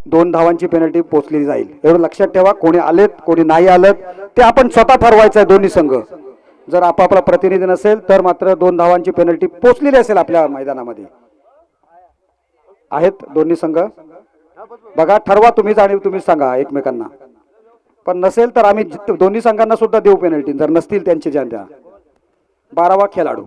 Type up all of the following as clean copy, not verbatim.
2 धावांची पेनल्टी पोचली जाईल, एवढं लक्षात ठेवा. कोणी आलेत कोणी नाही आलेत ते आपण स्वतः ठरवायचं आहे. दोन्ही संघ जर आपापला प्रतिनिधी नसेल तर मात्र 2 धावांची पेनल्टी पोचलेली असेल आपल्या मैदानामध्ये. आहेत दोन्ही संघ, बघा ठरवा तुम्हीच आणि तुम्हीच सांगा एकमेकांना. पण नसेल तर आम्ही दोन्ही संघांना सुद्धा देऊ पेनल्टी, जर नसतील त्यांचे ज्या त्या. 12वा खेळाडू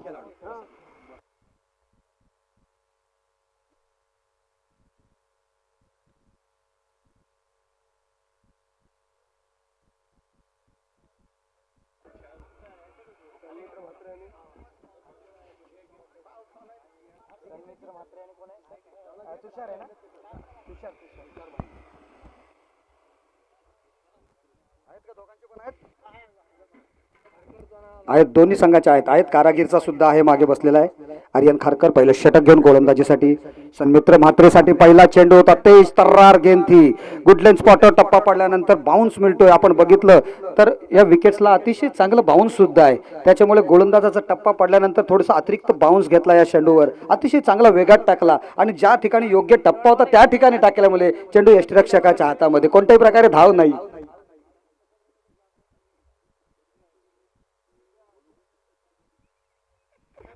आहेत, दोन्ही संघाचे आहेत. कारागीरचा सुद्धा आहे, मागे बसलेला आहे. आर्यन खारकर पहिलं षटक घेऊन गोलंदाजीसाठी. सन्मित्र म्हात्रेसाठी पहिला चेंडू होता, तेज तर्रार गेंद थी. गुडलेन स्पॉटवर टप्पा पडल्यानंतर बाउन्स मिळतोय. आपण बघितलं तर या विकेट्सला अतिशय चांगलं बाउन्स सुद्धा आहे, त्याच्यामुळे गोलंदाजाचा टप्पा पडल्यानंतर थोडासा अतिरिक्त बाउन्स घेतला या चेंडूवर, अतिशय चांगला वेगात टाकला आणि ज्या ठिकाणी योग्य टप्पा होता त्या ठिकाणी टाकल्यामुळे चेंडू यष्टिरक्षकाच्या हातामध्ये, कोणत्याही प्रकारे धाव नाही.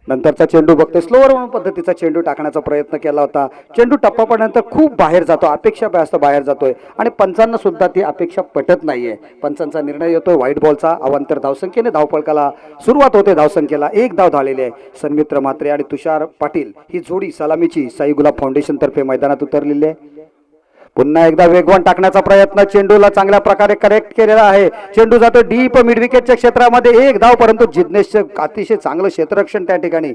नंतरचा चेंडू बघतोय, स्लोअर पद्धतीचा चेंडू टाकण्याचा प्रयत्न केला होता. चेंडू टप्पा पडल्यानंतर खूप बाहेर जातो, अपेक्षा जास्त बाहेर जातोय आणि पंचांना सुद्धा ती अपेक्षा पटत नाहीये. पंचांचा निर्णय येतोय व्हाईट बॉलचा. अवांतर धावसंख्येने धावफलकाला सुरुवात होते. धावसंख्येला 1 धाव झालेली आहे. सन्मित्र म्हात्रे आणि तुषार पाटील ही जोडी सलामीची साई गुलाब फाउंडेशन तर्फे मैदानात उतरलेली आहे. पुन्हा एकदा वेगवान टाकण्याचा प्रयत्न, चेंडूला चांगल्या प्रकारे करेक्ट केलेला आहे. चेंडू जातो डीप मिड विकेटच्या क्षेत्रामध्ये, 1 धाव, परंतु जिग्नेशचं अतिशय चांगलं क्षेत्ररक्षण त्या ठिकाणी.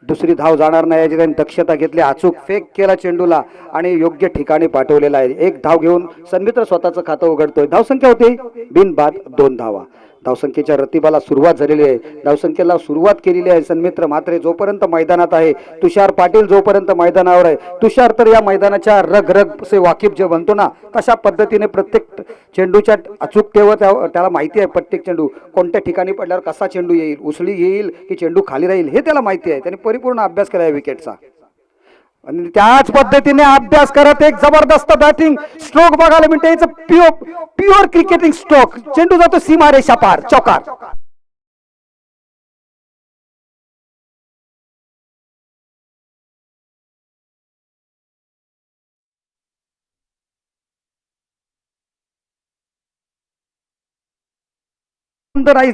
दुसरी धाव जाणार नाही याची त्यांनी दक्षता घेतली. अचूक फेक केला चेंडूला आणि योग्य ठिकाणी पाठवलेला आहे. 1 धाव घेऊन सन्मित्र स्वतःचं खातं उघडतोय. धावसंख्या होती बिनबाद 2 धावा. धावसंख्येच्या रतिबाला सुरुवात झालेली आहे. धावसंख्येला सुरुवात केलेली आहे सन्मित्र म्हात्रे जोपर्यंत मैदानात आहे. तुषार पाटील जोपर्यंत मैदानावर आहे. तुषार तर या मैदानाच्या रग रग से वाकिफ जे म्हणतो ना, तशा पद्धतीने प्रत्येक चेंडूच्या अचूकतेवर त्याला माहिती आहे. प्रत्येक चेंडू कोणत्या ठिकाणी पडल्यावर कसा चेंडू येईल, उसळी येईल की चेंडू खाली राहील हे त्याला माहिती आहे. त्याने परिपूर्ण अभ्यास केला आहे विकेटचा आणि त्याच पद्धतीने अभ्यास करत एक जबरदस्त बॅटिंग स्ट्रोक बघायला मिळते. Pure cricketing stroke. चेंडू जातो सीमारेषा पार, चौकार.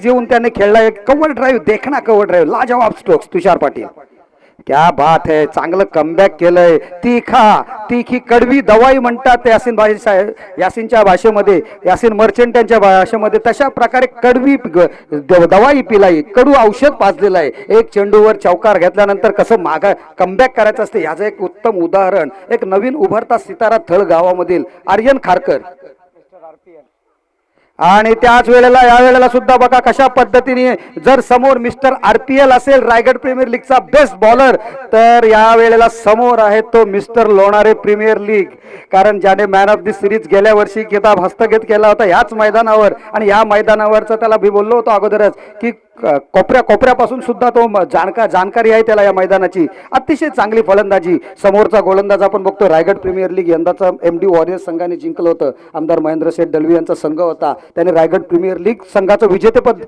येऊन त्याने खेळला एक कव्हर ड्राईव्ह, देखना कव्हर ड्राईव्ह, लाजवाब स्ट्रोक्स तुषार पाटील. क्या बात है, चांगलं कमबॅक केलंय. तीखी कडवी दवाई म्हणतात यासिनच्या भाषेमध्ये, यासिन मर्चंट यांच्या भाषेमध्ये. तशा प्रकारे कडवी दवाई पिलाई, कडू औषध पाजलेलं आहे. एक चेंडूवर चौकार घेतल्यानंतर कसं मागा कमबॅक करायचं असते याचं एक उत्तम उदाहरण एक नवीन उभरता सितारा थळ गावामधील आर्यन खारकर. आणि त्याच वेळेला या वेळेला सुद्धा बघा कशा पद्धतीने, जर समोर मिस्टर RPL असेल रायगड प्रीमियर लीगचा बेस्ट बॉलर, तर या वेळेला समोर आहे तो मिस्टर लोणारे प्रीमियर लीग. कारण ज्याने मॅन ऑफ द सिरीज गेल्या वर्षी किताब हस्तगत केला होता याच मैदानावर. आणि या मैदानावरचं त्याला मी बोललो होतो अगोदरच की कोपऱ्यापासून सुद्धा तो जाणकारी आहे त्याला या मैदानाची. अतिशय चांगली फलंदाजी. समोरचा गोलंदाज आपण बघतो रायगड प्रीमियर लीग यंदाचा MD वॉरियर्स संघाने जिंकलं होतं. आमदार महेंद्र शेठ दलवी यांचा संघ होता. त्याने रायगड प्रीमियर लीग संघाचं विजेतेपद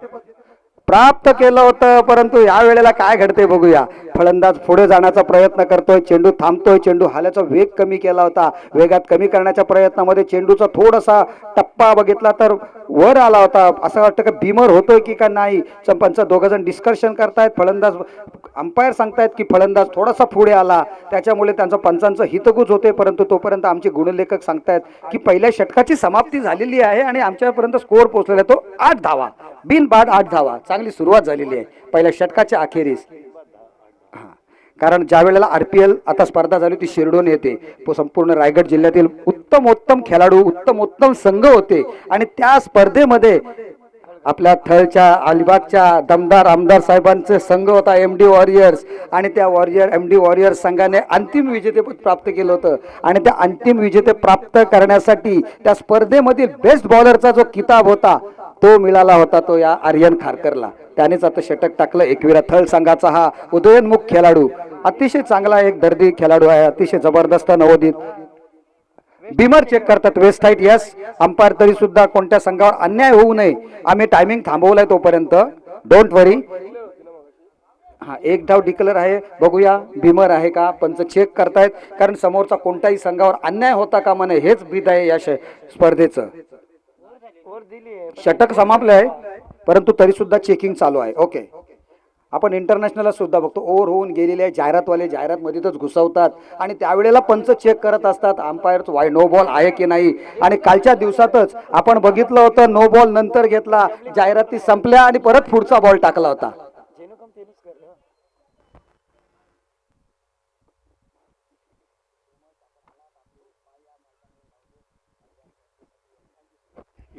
प्राप्त केलं होतं. परंतु या वेळेला काय घडते बघूया. फलंदाज पुढे जाण्याचा प्रयत्न करतोय, चेंडू थांबतोय. चेंडू हाल्याचा वेग कमी केला होता. वेगात कमी करण्याच्या प्रयत्नामध्ये चेंडूचा थोडासा टप्पा बघितला तर वर आला होता. असं वाटतं का बीमर होतोय की का नाही. पंच दोघं जण डिस्कशन करतायत. फलंदाज अंपायर सांगतायत की फलंदाज थोडासा पुढे आला, त्याच्यामुळे त्यांचं पंचांचं हितगुज होते. परंतु तोपर्यंत आमचे गुणलेखक सांगतायत की पहिल्या षटकाची समाप्ती झालेली आहे आणि आमच्यापर्यंत स्कोअर पोहोचलेला आहे तो 8 धावा, बिनबाद 8 धावा. चांगली सुरुवात झालेली आहे पहिल्या षटकाच्या अखेरीस. कारण ज्या वेळेला RPL आता स्पर्धा झाली ती शिरडून येते. संपूर्ण रायगड जिल्ह्यातील उत्तम खेळाडू, उत्तम संघ होते आणि त्या स्पर्धेमध्ये आपल्या थळच्या अलिबागच्या दमदार आमदार साहेबांचे संघ होता MD वॉरियर्स. आणि त्या MD वॉरियर्स संघाने अंतिम विजेतेपद प्राप्त केलं होतं. आणि त्या अंतिम विजेते प्राप्त करण्यासाठी त्या स्पर्धेमधील बेस्ट बॉलरचा जो किताब होता तो मिळाला होता तो या आर्यन खारकरला. त्यानेच आता षटक टाकलं. एकविरा थळ संघाचा हा उदयोन्मुख खेळाडू, अतिशय चांगला एक दर्दी खेळाडू आहे, अतिशय जबरदस्त नवोदित. बिमर चेक करतात वेस्ट हाईट. यस अंपायर तरी सुद्धा कोणत्या संघावर अन्याय होऊ नये आम्ही टायमिंग थांबवलाय तोपर्यंत. डोंट वरी. हा एक धाव डिक्लेअर आहे. बघूया बिमर आहे का. पंच चेक करतायत कारण समोरचा कोणत्याही संघावर अन्याय होता कामा नये हेच भीत आहे या स्पर्धेचं. षटक समाप्त आहे परंतु तरी सुद्धा चेकिंग चालू आहे. ओके आपण इंटरनॅशनलला सुद्धा बघतो ओव्हर होऊन गेलेले जाहिरातवाले जाहिरात मध्येच घुसवतात आणि त्यावेळेला पंच चेक करत असतात अंपायर नो बॉल आहे की नाही. आणि कालच्या दिवसातच आपण बघितलं होतं नो बॉल नंतर घेतला जाहिराती संपल्या आणि परत पुढचा बॉल टाकला होता.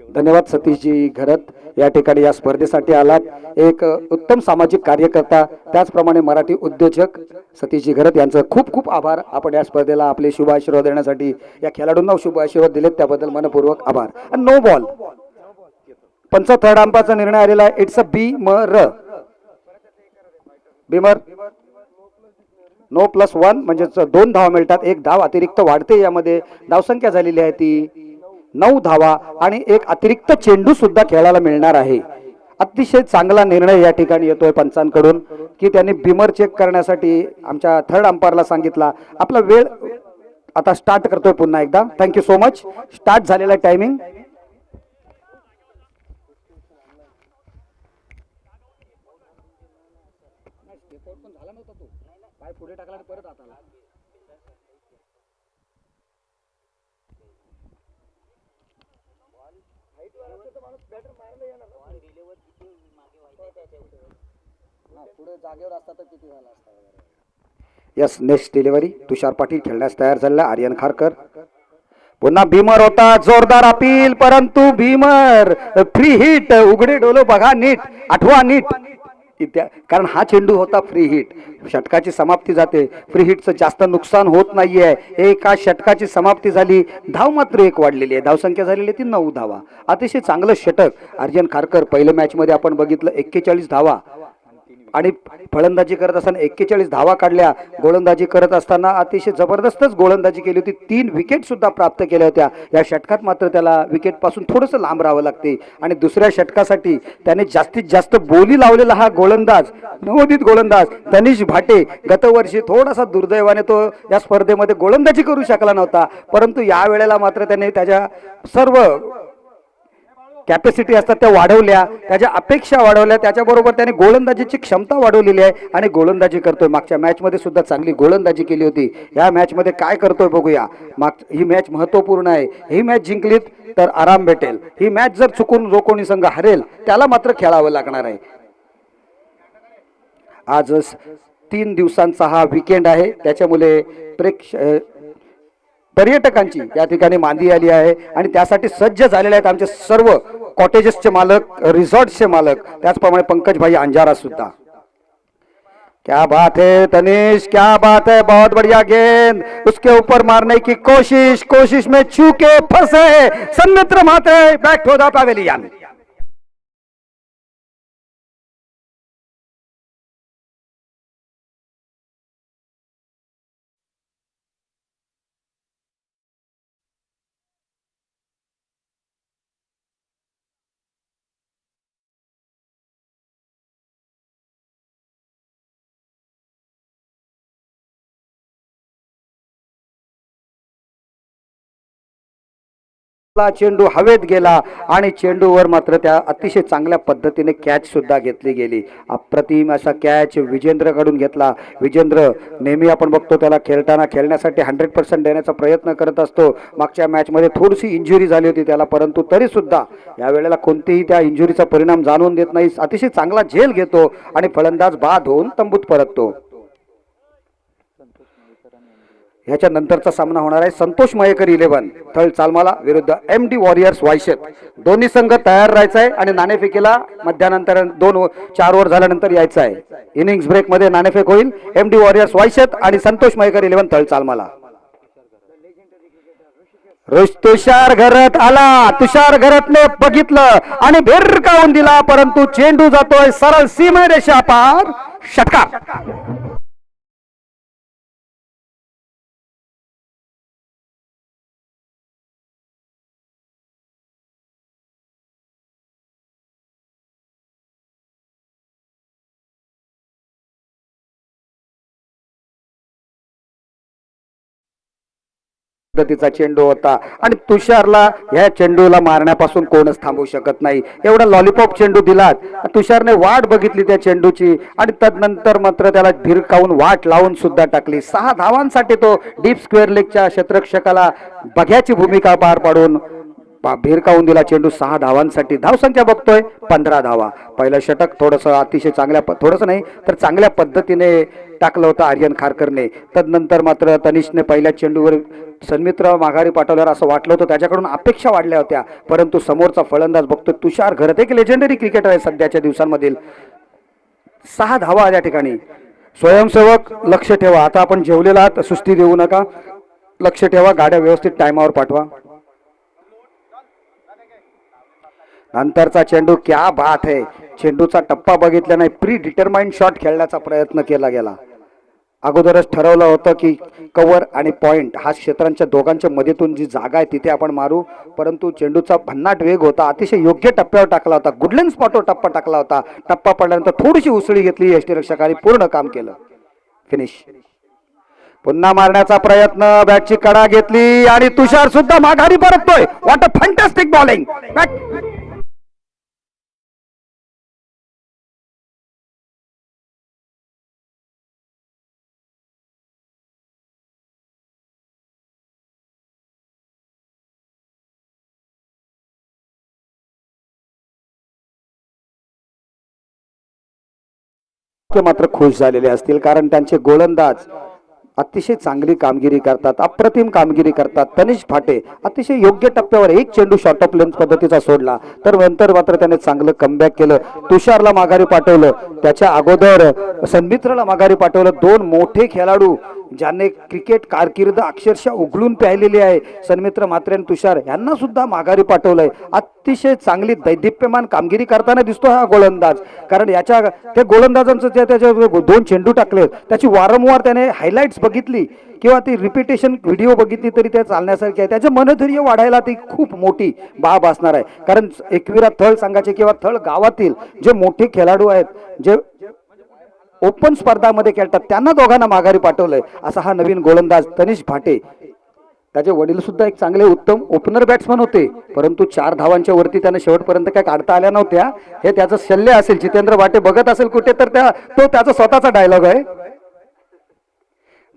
धन्यवाद सतीशजी घरत या ठिकाणी या स्पर्धेसाठी आलात. एक उत्तम सामाजिक कार्यकर्ता त्याचप्रमाणे मराठी उद्योजक सतीशजी घरत यांचं खूप खूप आभार. आपण या स्पर्धेला आपले शुभ आशीर्वाद देण्यासाठी या खेळाडूंना शुभ आशीर्वाद दिलेत त्याबद्दल मनपूर्वक आभार. नो बॉल पंच थर्ड अंपायरचा निर्णय आलेला आहे. It's a बिमर. बिमर नो +1 म्हणजे 2 धावा मिळतात. एक धाव अतिरिक्त वाढते. यामध्ये धावसंख्या झालेली आहे ती 9 धावा आणि एक अतिरिक्त चेंडू सुद्धा खेळायला मिळणार आहे. अतिशय चांगला निर्णय या ठिकाणी येतोय पंचांकडून की त्यांनी बिमर चेक करण्यासाठी आमच्या थर्ड अंपायरला सांगितला. आपला वेळ आता स्टार्ट करतोय पुन्हा एकदा. Thank you so much. स्टार्ट झालेला टायमिंग. पुढे टाकला परत आता पुढे जागेवर असता तर किती झाला असता. यस नेक्स्ट डिलिव्हरी तुषार पाटील खेळण्यास तयार झाला. आर्यन खारकर पुन्हा भीमर होता. जोरदार अपील परंतु भीमर फ्री हिट. उघडे डोलो बघा नीट आठवा नीट कारण हा चेंडू होता फ्री हिट. षटकाची समाप्ती जाते. फ्री हिटचं जास्त नुकसान होत नाहीये. एका षटकाची समाप्ती झाली. धाव मात्र एक वाढलेली आहे. धावसंख्या झालेली ती 9 धावा. अतिशय चांगलं षटक आर्यन खारकर. पहिल्या मॅच मध्ये आपण बघितलं 41 धावा आणि फलंदाजी करत असताना 41 धावा काढल्या. गोलंदाजी करत असताना अतिशय जबरदस्तच गोलंदाजी केली होती. 3 विकेट सुद्धा प्राप्त केल्या होत्या. या षटकात मात्र त्याला विकेट पासून थोडंसं लांब राहावं लागते आणि दुसऱ्या षटकासाठी त्याने जास्तीत जास्त बोली लावलेला हा गोलंदाज नवोदित गोलंदाज तनिष भाटे. गतवर्षी थोडासा दुर्दैवाने तो या स्पर्धेमध्ये गोलंदाजी करू शकला नव्हता परंतु या वेळेला मात्र त्याने त्याच्या सर्व कॅपॅसिटी असतात त्या वाढवल्या. त्याच्या अपेक्षा वाढवल्या. त्याच्याबरोबर त्याने गोलंदाजीची क्षमता वाढवलेली आहे आणि गोलंदाजी करतोय. मागच्या मॅच मध्ये सुद्धा चांगली गोलंदाजी केली होती. या मॅच मध्ये काय करतोय बघूया. ही मॅच महत्वपूर्ण आहे. ही मॅच जिंकलीत तर आराम भेटेल. ही मॅच जर चुकून जो कोणी संघ हरेल त्याला मात्र खेळावं लागणार आहे. आज 3 दिवसांचा हा वीकेंड आहे त्याच्यामुळे पर्यटकांची या ठिकाणी मांदी आली आहे आणि त्यासाठी सज्ज झालेले आहेत आमचे सर्व कॉटेजेसचे मालक रिसॉर्टचे मालक त्याचप्रमाणे पंकज भाई अंजारा सुद्धा. क्या बात है तनिष क्या बात है. बहुत बढ़िया गेंद उसके ऊपर मारने की कोशिश में चूके फंसे. सन्मित्र माते बैक टू द पवेलियन. चेंडू हवेत गेला आणि चेंडूवर मात्र त्या अतिशय चांगल्या पद्धतीने कॅच सुद्धा घेतली गेली. अप्रतिम असा कॅच विजेंद्रकडून घेतला. विजेंद्र नेहमी आपण बघतो त्याला खेळण्यासाठी 100% देण्याचा प्रयत्न करत असतो. मागच्या मॅच मध्ये थोडीशी इंजुरी झाली होती त्याला परंतु तरी सुद्धा या वेळेला कोणतेही त्या इंजुरीचा परिणाम जाणून देत नाही. अतिशय चांगला झेल घेतो आणि फलंदाज बाद होऊन तंबूत परततो. ह्याच्या नंतरचा सामना होणार आहे संतोष मयेकर 11 थळ चालमाला विरुद्ध MD वॉरियर्स वायशेत. दोन्ही संघ तयार राहायचा आहे आणि नाणेफेकीला मध्यानंतर 4 ओव्हर झाल्यानंतर यायचं आहे. इनिंग्स ब्रेक मध्ये नाणेफेक होईल. MD वॉरियर्स वायशेत आणि संतोष मयेकर 11 थळ चालमाला. तुषार घरत आला. तुषार घरतने बघितलं आणि भिरकावून दिला परंतु चेंडू जातोय सरळ सीमारेषा पार. षटकार. पद्धतीचा चेंडू होता आणि तुषारला ह्या चेंडूला मारण्यापासून कोणच थांबवू शकत नाही. एवढा लॉलीपॉप चेंडू दिलात, तुषारने वाट बघितली त्या चेंडूची आणि तदनंतर मात्र त्याला भिरकावून वाट लावून सुद्धा टाकली. 6 धावांसाठी तो डीप स्क्वेअर लेगच्या क्षेत्ररक्षकाला बघ्याची भूमिका पार पाडून भिरकावून दिला चेंडू. 6 धावांसाठी. धावसंख्या बघतोय 15 धावा. पहिलं षटक थोडंसं अतिशय थोडंसं नाही तर चांगल्या पद्धतीने टाकलं होतं आर्यन खारकरने. तदनंतर मात्र तनिषने पहिल्या चेंडूवर सन्मित्र माघारी पाठवल्यावर असं वाटलं होतं, त्याच्याकडून अपेक्षा वाढल्या होत्या, परंतु समोरचा फलंदाज बघतोय तुषार घरत, एक लेजेंडरी क्रिकेटर आहे सध्याच्या दिवसांमधील. 6 धावा या ठिकाणी. स्वयंसेवक लक्ष ठेवा, आता आपण जेवलेला आहात, सुस्ती देऊ नका, लक्ष ठेवा, गाड्या व्यवस्थित टायमावर पाठवा. नंतरचा चेंडू, क्या बात है. चेंडूचा टप्पा बघितला नाही, प्री डिटरमाइंड शॉट खेळण्याचा प्रयत्न केला गेला. अगोदरच ठरवलं होतं की कव्हर आणि पॉइंट हा क्षेत्रांच्या दोघांच्या मध्येतून जी जागा आहे तिथे आपण मारू, परंतु चेंडूचा भन्नाट वेग होता, अतिशय योग्य टप्प्यावर टाकला होता, गुडलेन स्पॉटवर टप्पा टाकला होता. टप्पा पडल्यानंतर थोडीशी उसळी घेतली, यष्टीरक्षकाने पूर्ण काम केलं. फिनिश. पुन्हा मारण्याचा प्रयत्न, बॅटची कडा घेतली आणि तुषार सुद्धा माघारी परततोय. What a fantastic bowling. मात्र खुश झालेले असतील, कारण त्यांचे गोलंदाज अतिशय चांगली कामगिरी करतात, अप्रतिम कामगिरी करतात. तनिष फाटे अतिशय योग्य टप्प्यावर एक चेंडू शॉर्ट ऑफ लेंथ पद्धतीचा सोडला, तर नंतर मात्र त्याने चांगलं कमबॅक केलं. तुषारला माघारी पाठवलं, त्याच्या अगोदर सन्मित्रला माघारी पाठवलं. 2 मोठे खेळाडू ज्यांनी क्रिकेट कारकीर्द अक्षरशः उघडून पाहिलेली आहे, सन्मित्र म्हात्रे आणि तुषार यांना सुद्धा माघारी पाठवलंय. अतिशय चांगली दैदिप्यमान कामगिरी करताना दिसतो हा गोलंदाज, कारण याच्या त्या गोलंदाजांचं त्याच्या 2 चेंडू टाकले, त्याची वारंवार त्याने हायलाइट्स बघितली किंवा ती रिपिटेशन व्हिडिओ बघितली तरी त्या चालण्यासारखी आहे. त्याचं मनधैर्य वाढायला ती खूप मोठी बाब असणार आहे, कारण एकविरा थळ संघाचे किंवा थळ गावातील जे मोठे खेळाडू आहेत, जे ओपन स्पर्धामध्ये खेळतात, त्यांना दोघांना माघारी पाठवलंय. असा हा नवीन गोलंदाज तनिष फाटे. त्याचे वडील सुद्धा एक चांगले उत्तम ओपनर बॅट्समन होते, परंतु 4 धावांच्या वरती त्यांना शेवटपर्यंत काय काढता आल्या नव्हत्या. हे त्याचं शल्य असेल, जितेंद्र वाटे बघत असेल कुठे तर तो त्याचा स्वतःचा डायलॉग आहे.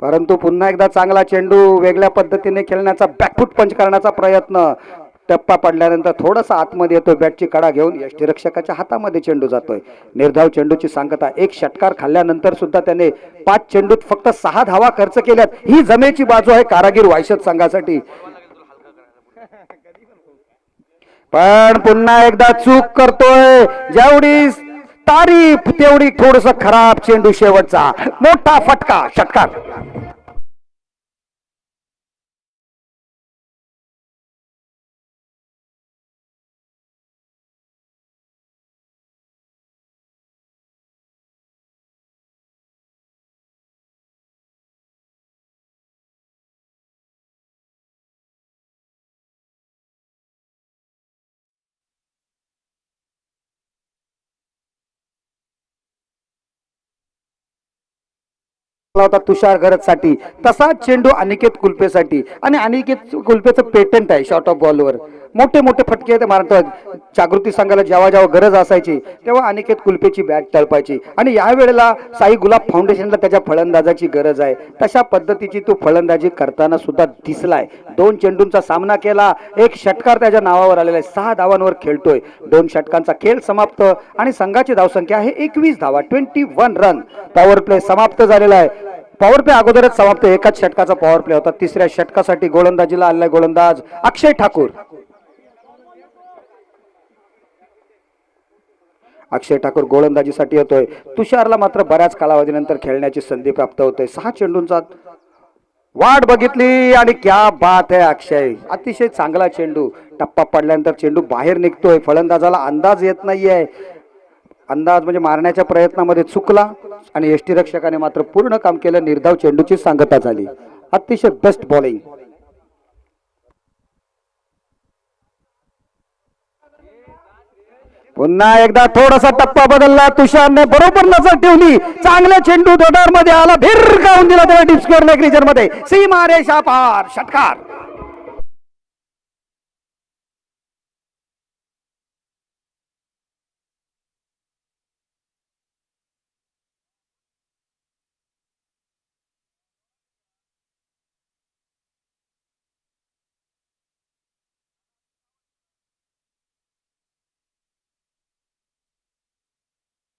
परंतु पुन्हा एकदा चांगला चेंडू वेगळ्या पद्धतीने खेळण्याचा, बॅकफुट पंच करण्याचा प्रयत्न. टप्पा पडल्यानंतर थोडासा आतमध्ये येतोय, बॅटची कडा घेऊन यष्टीरक्षकाच्या हातामध्ये चेंडू जातोय. निर्धाव चेंडूची सांगता. एक षटकार खाल्ल्यानंतर सुद्धा त्याने 5 चेंडूत फक्त 6 धावा खर्च केल्यात. ही जमेची बाजू आहे कारागीर वायशत संघासाठी. पण पुन्हा एकदा चूक करतोय, जेवढी तारीफ तेवढी थोडस खराब चेंडू. शेवटचा मोठा फटका, षटकार. होता तुषार घरतसाठी, तसाच चेंडू अनिकेत कुलपेसाठी, आणि अनिकेत कुलपेचं पेटंट आहे शॉर्ट ऑफ बॉलवर. मोठे मोठे फटके ते मारतात. जागृती संघाला जेव्हा जेव्हा गरज असायची तेव्हा अनिकेत कुलपेची बॅट तळपायची, आणि यावेळेला साई गुलाब फाउंडेशनला त्याच्या फलंदाजाची गरज आहे. तशा पद्धतीची तो फलंदाजी करताना सुद्धा दिसलाय. 2 चेंडूंचा सामना केला, एक षटकार त्याच्या नावावर आलेला आहे. 6 धावांवर खेळतोय. 2 षटकांचा खेळ समाप्त आणि संघाची धावसंख्या आहे 21 धावा, 21 रन. पॉवर प्ले समाप्त झालेला आहे. पॉवर प्ले अगोदरच समाप्त, एकाच षटकाचा पॉवर प्ले होता. 3ऱ्या षटकासाठी गोलंदाजीला आलेला गोलंदाज अक्षय ठाकूर. अक्षय ठाकूर गोलंदाजीसाठी येतोय. तुषारला मात्र बऱ्याच कालावधीनंतर खेळण्याची संधी प्राप्त होते. 6 चेंडूंचा वाट बघितली आणि क्या बात है अक्षय. अतिशय चांगला चेंडू. टप्पा पडल्यानंतर चेंडू बाहेर निघतोय, फलंदाजाला अंदाज येत नाहीये. अंदाज म्हणजे मारण्याच्या प्रयत्नामध्ये चुकला आणि यष्टीरक्षकाने मात्र पूर्ण काम केलं. निर्धाव चेंडूची सांगता झाली. अतिशय बेस्ट बॉलिंग. पुन्हा एकदा थोडासा टप्पा बदलला. तुषारने बरोबर नजर ठेवली. चांगला चेंडू दोडार मध्ये आला, भिरकावून दिला त्याला डीप स्क्वेअर लेग रीजन मध्ये. सीमा रेषा पार, षटकार.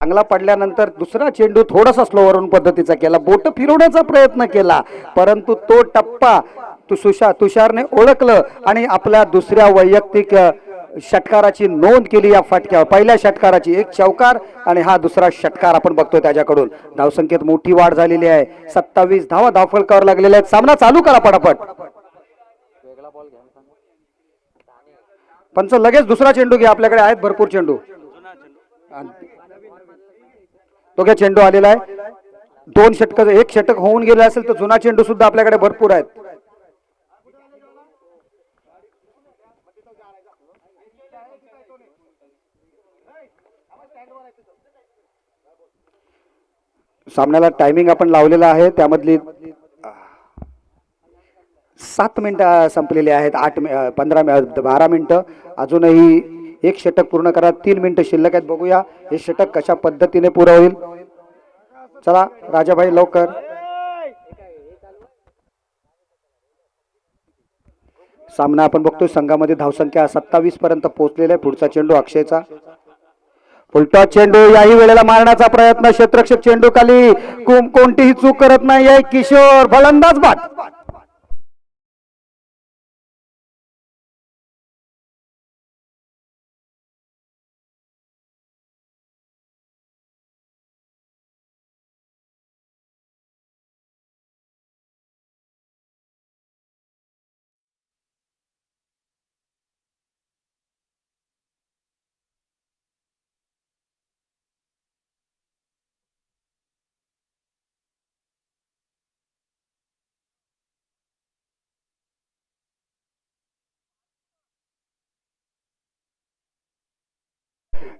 चांगला पडल्यानंतर दुसरा चेंडू थोडासा स्लोवरून पद्धतीचा केला, बोट फिरवण्याचा प्रयत्न केला, परंतु तो टप्पा तुषारने ओळखलं आणि आपल्या दुसऱ्या वैयक्तिक षटकाराची नोंद केली या फटक्यावर. पहिल्या षटकाराची एक चौकार आणि हा दुसरा षटकार आपण बघतोय त्याच्याकडून. धावसंख्येत मोठी वाढ झालेली आहे, 27 धावा धावफलकावर लागलेले आहेत. सामना चालू करा पटापट. पंच लगेच दुसरा चेंडू घ्या, आपल्याकडे आहेत भरपूर चेंडू. तो घ्या, चेंडू आलेला आहे. 2 षटक, 1 षटक होऊन गेले असेल तर जुना चेंडू सुद्धा आपल्याकडे भरपूर आहेत. सामन्याला टायमिंग आपण लावलेला आहे, त्यामधली 7 मिनिटं संपलेली आहेत. 12 मिनिटं अजूनही 1 षटक पूर्ण करा. 3 मिनिटं शिल्लक आहेत. बघूया हे षटक कशा पद्धतीने पुरा होईल. चला राजाभाई लवकर. सामना आपण बघतोय, संघामध्ये धावसंख्या 27 पर्यंत पोहोचलेला आहे. पुढचा चेंडू अक्षयचा, फुलटॉस चेंडू, याही वेळेला मारण्याचा प्रयत्न. क्षेत्ररक्षक चेंडू खाली, कोणतीही चूक करत नाहीये किशोर. फलंदाज बाद.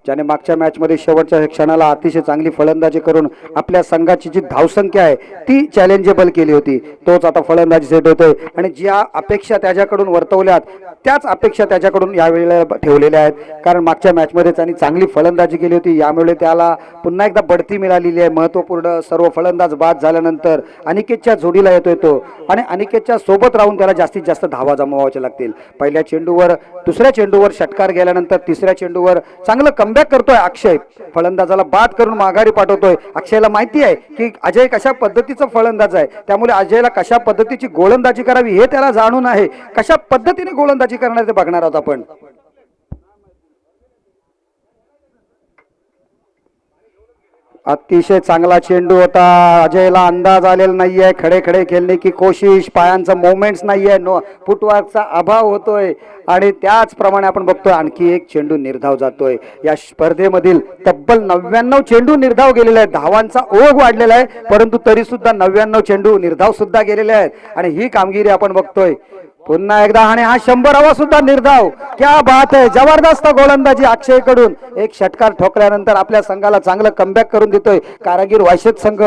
ज्याने मागच्या मॅच मध्ये शेवटच्या क्षणाला अतिशय चांगली फलंदाजी करून आपल्या संघाची जी धावसंख्या आहे ती चॅलेंजेबल केली होती, तोच आता फलंदाजी सेट होतोय. आणि ज्या अपेक्षा त्याच्याकडून वर्तवल्यात त्याच अपेक्षा त्याच्याकडून यावेळेला ठेवलेल्या आहेत. कारण मागच्या मॅच मध्ये त्यांनी चांगली फलंदाजी केली होती, यामुळे त्याला पुन्हा एकदा बढती मिळालेली आहे. महत्वपूर्ण सर्व फलंदाज बाद झाल्यानंतर अनिकेतच्या जोडीला येतोय तो, आणि अनिकेतच्या सोबत राहून त्याला जास्तीत जास्त धावा जमवायच्या लागतील. पहिल्या चेंडूवर, दुसऱ्या चेंडूवर षटकार गेल्यानंतर तिसऱ्या चेंडूवर चांगलं कमबॅक करतोय अक्षय. फलंदाजाला बाद करून माघारी पाठवतोय. अक्षयला माहिती आहे की अजय कशा पद्धतीचा फलंदाज आहे, त्यामुळे अजयला कशा पद्धतीची गोलंदाजी करावी हे त्याला जाणून आहे. कशा पद्धतीने गोलंदाजी करणार ते बघणार आहोत आपण. अतिशय चांगला चेंडू होता. अजयला अंदाज आलेला नाहीये. खडे खडे खेळणे की कोशिश, पायांचा मोमेंट्स नाहीये, फुटवर्कचा अभाव होतोय. आणि त्याचप्रमाणे आपण बघतोय आणखी एक चेंडू निर्धाव जातोय. या स्पर्धेमधील तब्बल 99 चेंडू निर्धाव गेलेले आहेत. धावांचा ओघ वाढलेला आहे, परंतु तरी सुद्धा 99 चेंडू निर्धाव सुद्धा गेलेले आहेत. आणि ही कामगिरी आपण बघतोय पुन्हा एकदा. आणि हा 100वा सुद्धा निर्धाव. क्या बात आहे, जबरदस्त गोलंदाजी अक्षय कडून. एक षटकार ठोकल्यानंतर आपल्या संघाला चांगलं कमबॅक करून देतोय. कारागीर वायशेत संघ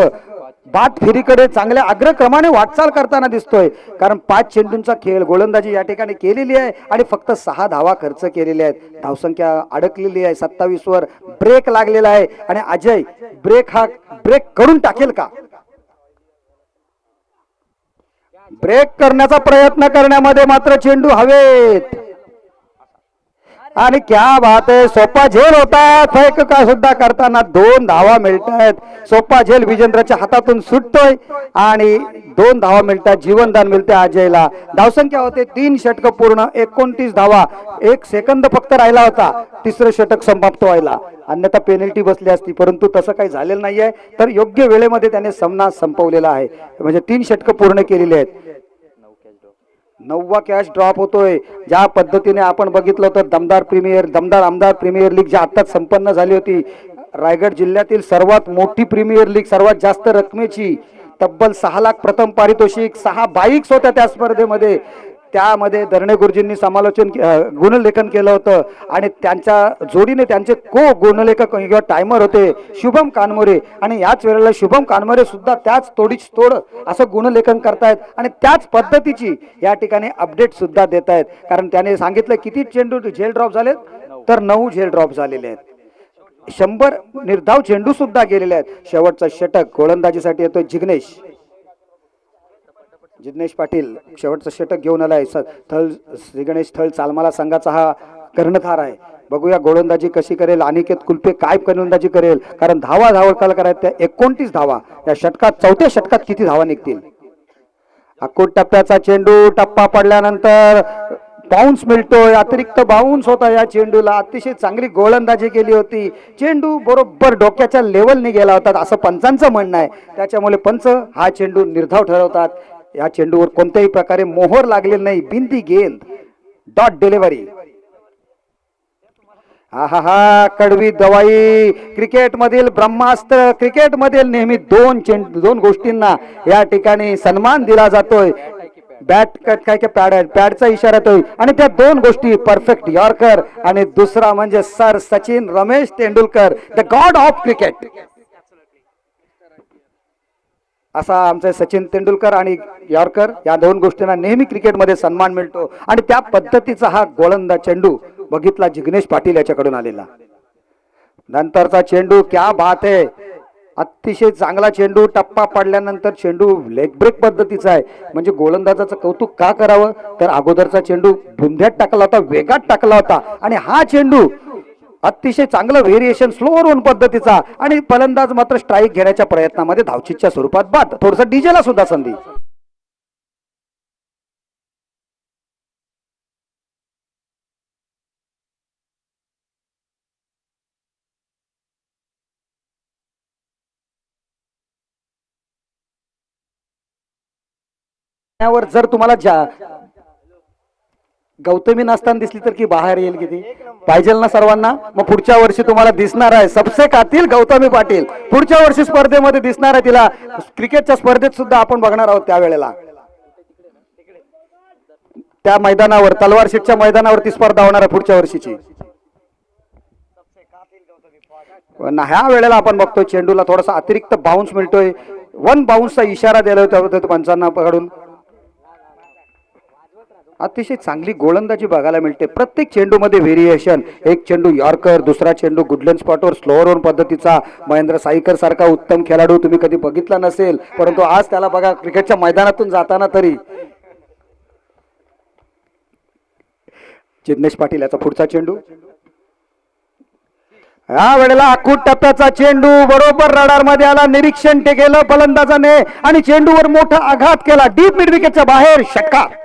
बाद फेरीकडे चांगल्या अग्रक्रमाने वाटचाल करताना दिसतोय. कारण 5 चेंडूंचा खेळ गोलंदाजी या ठिकाणी केलेली आहे आणि फक्त 6 धावा खर्च केलेल्या आहेत. धावसंख्या अडकलेली आहे 27 वर. ब्रेक लागलेला आहे आणि अजय ब्रेक करून टाकेल का? ब्रेक करण्याचा प्रयत्न करण्यामध्ये मात्र चेंडू हवेत. आणि क्या बात आहे, सोपा झेल होता. फेक का सुद्धा करताना 2 धावा मिळतात. सोपा झेल विजेंद्रच्या हातातून सुटतोय आणि 2 धावा मिळतात. जीवनदान मिळते अजयला. धावसंख्या होते 3 षटक पूर्ण, 29 धावा. 1 सेकंद फक्त राहिला होता तिसरं षटक समाप्त व्हायला, अन्यथा पेनल्टी बसली असती, परंतु तसं काही झालेलं नाहीये. तर योग्य वेळेमध्ये त्याने सामना संपवलेला आहे. म्हणजे 3 षटक पूर्ण केलेली आहेत. 9वा कॅच ड्रॉप होतोय. ज्या पद्धतीने आपण बघितलं तर दमदार आमदार प्रीमियर लीग ज्या आत्ताच संपन्न झाली होती, रायगड जिल्ह्यातील सर्वात मोठी प्रीमियर लीग, सर्वात जास्त रकमेची, तब्बल 6 लाख प्रथम पारितोषिक, 6 बाईक्स होत्या त्या स्पर्धेमध्ये. त्यामध्ये धरणे गुरुजींनी गुणलेखन केलं होतं आणि त्यांच्या जोडीने त्यांचे गुणलेखक किंवा टायमर होते शुभम कानमोरे. आणि याच वेळेला शुभम कानमोरे सुद्धा त्याच तोडीच तोड असं गुणलेखन करतायत आणि त्याच पद्धतीची या ठिकाणी अपडेट सुद्धा देत आहेत. कारण त्याने सांगितलं किती चेंडू झेल ड्रॉप झालेत, तर 9 झेल ड्रॉप झालेले आहेत. 100 निर्धाव चेंडू सुद्धा गेलेले आहेत. शेवटचा षटक गोलंदाजीसाठी येतोय जिग्नेश पाटील. शेवटचं षटक घेऊन आलाय. श्री गणेश थळ चालमाला संघाचा हा कर्णधार आहे. बघूया गोलंदाजी कशी करेल अनिकेत कुलपे, काय गोलंदाजी करेल, कारण धावा करायच्या त्या 29 धावा या षटकात, चौथ्या षटकात किती धावा निघतील. अकूट टप्प्याचा चेंडू, टप्पा पडल्यानंतर बाउन्स मिळतोय, अतिरिक्त बाउन्स होता या चेंडूला. अतिशय चांगली गोलंदाजी केली होती. चेंडू बरोबर डोक्याच्या लेवलने गेला होता असं पंचांचं म्हणणं आहे. त्याच्यामुळे पंच हा चेंडू निर्धाव ठरवतात. या चेंडूवर कोणत्याही प्रकारे मोहर लागलेली नाही. बिंदी गेंद, डॉट डिलिव्हरी. हा हा हा, कडवी दवाई. क्रिकेट मधील ब्रह्मास्त्र, क्रिकेट मधील नेहमी दोन गोष्टींना या ठिकाणी सन्मान दिला जातोय. बॅट काय पॅडचा इशारा येतोय आणि त्या दोन गोष्टी परफेक्ट यॉर्कर आणि दुसरा म्हणजे sir Sachin Ramesh Tendulkar, the God of cricket. असा आमचे सचिन तेंडुलकर आणि यॉर्कर या दोन गोष्टींना नेहमी क्रिकेटमध्ये सन्मान मिळतो आणि त्या पद्धतीचा हा गोलंदाज चेंडू बघितला जिग्नेश पाटील याच्याकडून आलेला. नंतरचा चेंडू, क्या बात आहे, अतिशय चांगला चेंडू. टप्पा पडल्यानंतर चेंडू लेग ब्रेक पद्धतीचा आहे. म्हणजे गोलंदाजाचं कौतुक का करावं, तर अगोदरचा चेंडू धुंद्यात टाकला होता, वेगात टाकला होता आणि हा चेंडू अतिशय चांगलं व्हेरिएशन स्लो रन पद्धतीचा आणि फलंदाज मात्र स्ट्राईक घेण्याच्या प्रयत्नामध्ये धावचीच्या स्वरूपात बाद. थोडस डीजेला सुद्धा संधी. त्यावर जर तुम्हाला गौतमी नसताना दिसली तर की बाहेर येईल किती पाहिजे ना सर्वांना. मग पुढच्या वर्षी तुम्हाला दिसणार आहे सबसे कातील गौतमी पाटील. पुढच्या वर्षी स्पर्धेमध्ये दिसणार आहे तिला. क्रिकेटच्या स्पर्धेत सुद्धा आपण बघणार आहोत त्यावेळेला. त्या मैदानावर तलवार शीटच्या मैदानावरती स्पर्धा होणार आहे पुढच्या वर्षीची. ह्या वेळेला आपण बघतोय चेंडूला थोडासा अतिरिक्त बाउन्स मिळतोय. वन बाउन्सचा इशारा दिला होता पंचांना पकडून. अतिशय चांगली गोलंदाजी बघायला मिळते प्रत्येक चेंडूमध्ये व्हेरिएशन. एक चेंडू यॉर्कर, दुसरा चेंडू गुडलँड स्पॉटवर स्लोअर ऑन पद्धतीचा. महेंद्र साईकर सारखा उत्तम खेळाडू तुम्ही कधी बघितला नसेल, परंतु आज त्याला बघा क्रिकेटच्या मैदानातून जाताना तरी. जिग्नेश पाटील याचा पुढचा चेंडू. या वेळेला अकूट टप्प्याचा चेंडू बरोबर रडार मध्ये आला. निरीक्षण ते केलं फलंदाजाने आणि चेंडूवर मोठा आघात केला. डीप मिड विकेटच्या बाहेर षटकार.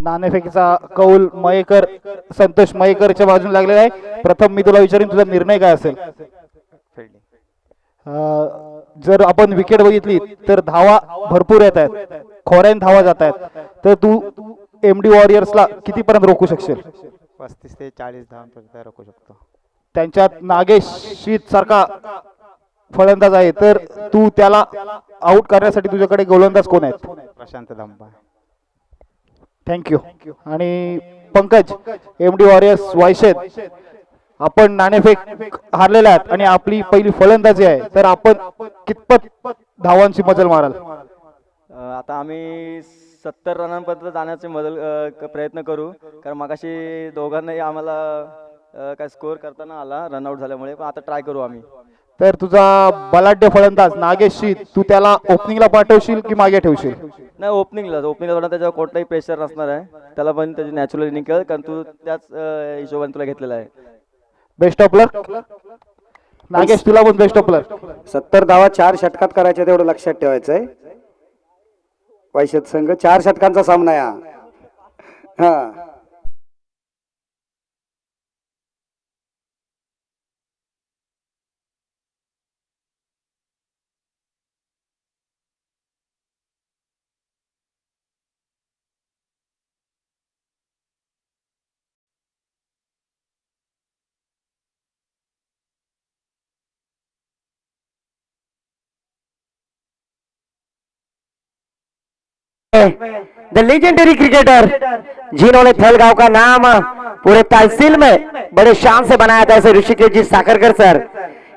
नाणेफेकीचा कौल मयेकर संतोष मयेकरच्या बाजूने लागलेला आहे. प्रथम मी तुला विचारीन तुझा निर्णय काय असेल. जर आपण विकेट बघितली तर धावा भरपूर येत आहेत, खोऱ्यान धावा जात आहेत, तर तू एमडी वॉरियर्सला कितीपर्यंत रोखू शकशील? 35 ते 40 धावांपर्यंत रोखू शकतो. त्यांच्यात नागेश शीत सारखा फलंदाज आहे, तर तू त्याला आउट करण्यासाठी तुझ्याकडे गोलंदाज कोण आहेत? प्रशांत धांबा. थँक्यू. आणि पंकज, एमडी वॉरियर्स वायशेत, आपण नाणेफेक हारलेले आहेत आणि आपली पहिली फलंदाजी आहे, तर आपण कितपत धावांची मजल माराल? आता आम्ही 70 रनांपर्यंत जाण्याचे प्रयत्न करू, कारण मगाशी दोघांनाही आम्हाला काय स्कोअर करताना आला रनआउट झाल्यामुळे, पण आता ट्राय करू आम्ही. तर तुझा बलाढ्य फलंदाज नागेश शीत, तू त्याला ओपनिंगला पाठवशील की मागे ठेवशील? नाही, ओपनिंगला त्याच्यावर कोणताही प्रेशर नसणार आहे, त्याला पण त्याची नॅचरल इनिंग कर, कारण तू त्याच हिशोबाने तुला घेतलेला आहे. बेस्ट ऑफ लक नागेश, तुला पण बेस्ट ऑफ लक. 70 धावा 4 षटकात करायच्या, तेवढं लक्षात ठेवायचंय. वैशेत संघ 4 षटकांचा सामना आहे हा. द लेजेंडरी क्रिकेटर जिन्होंने थलगांव का नाम पूरे तहसील में बड़े शान से बनाया था, ऐसे ऋषिकेश जी साखरकर सर,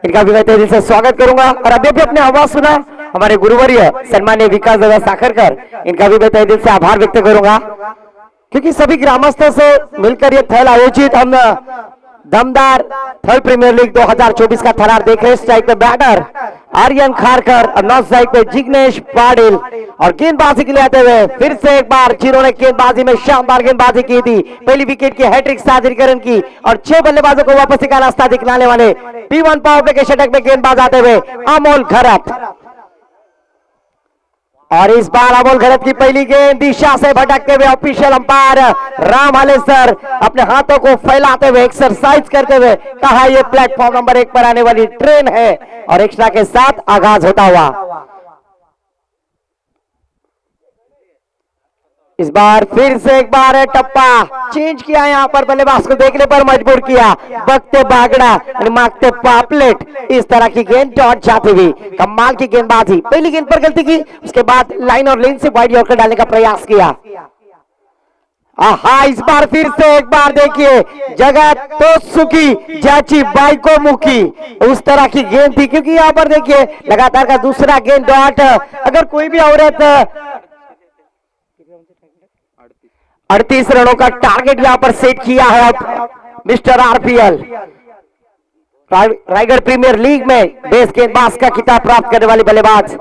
इनका भी मैं तहे दिल से स्वागत करूंगा. और अभी भी अपने आवाज सुना हमारे गुरुवर्य सन्मान्य विकास दादा साखरकर, इनका भी मैं तहे दिल से आभार व्यक्त करूंगा, क्योंकि सभी ग्रामस्थों से मिलकर ये थल आयोजित हम दमदार थर्ड प्रीमियर लीग 2024 का थरार देख रहे हैं. स्ट्राइक पे बैटर आर्यन खारकर और नॉन स्ट्राइक पे जिग्नेश पाटिल, और गेंदबाजी के लिए आते हुए फिर से एक बार जिन्होंने गेंदबाजी में शानदार गेंदबाजी की थी, पहली विकेट की हैट्रिक साझीकरण की और 6 बल्लेबाजों को वापसी का रास्ता दिखलाने वाले P1 पावर प्ले के षटक में गेंदबाज आते हुए अमोल घरत, और इस बार अमोल घरत की पहली गेंद दिशा से भटकते हुए ऑफिशियल अंपायर राम हालेसर अपने हाथों को फैलाते हुए एक्सरसाइज करते हुए कहा यह प्लेटफॉर्म नंबर 1 पर आने वाली ट्रेन है, और एक्स्ट्रा के साथ आगाज होता हुआ इस बार फिर से एक बार टप्पा चेंज किया, यहाँ पर बल्लेबाज को देखने पर मजबूर किया, बगते बागड़ा और मांगते पापलेट, इस तरह की गेंद डॉट जाती हुई कमाल की गेंदबाजी. पहली गेंद पर गलती की, उसके बाद लाइन और लेन से वाइड यॉर्कर डालने का प्रयास किया. आहा, इस बार फिर से एक बार देखिए जगह तो सुखी जाची बाई को मुखी, उस तरह की गेंद थी, क्योंकि यहाँ पर देखिए लगातार का दूसरा गेंद डॉट. अगर कोई भी औरत 38 रनों का टारगेट यहां पर सेट किया है mister RPL Raigad premier league में बेस्ट गेंदबाज का खिताब प्राप्त करने वाले बल्लेबाज.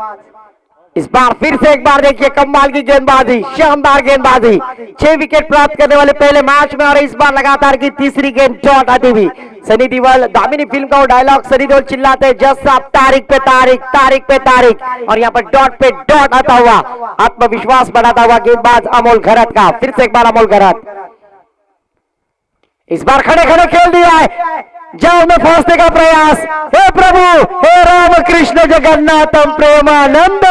इस बार फिर से एक बार देखिए कमाल की गेंदबाजी, शानदार गेंदबाजी, 6 विकेट प्राप्त करने वाले पहले मैच में, और इस बार लगातार की तीसरी गेंद डॉट आती हुई. सनी देओल, दामिनी फिल्म का वो डायलॉग सनी देओल चिल्लाते जज साहब तारीख पे तारीख, तारीख पे तारीख, और यहाँ पर डॉट पे डॉट आता हुआ आत्मविश्वास बढ़ाता हुआ गेंदबाज अमोल घरत का. फिर से एक बार अमोल घरत, इस बार खड़े खड़े खेल दिया है, जाल में फंसने का प्रयास. हे प्रभु, हे राम कृष्ण जगन्नाथम प्रेमानंद,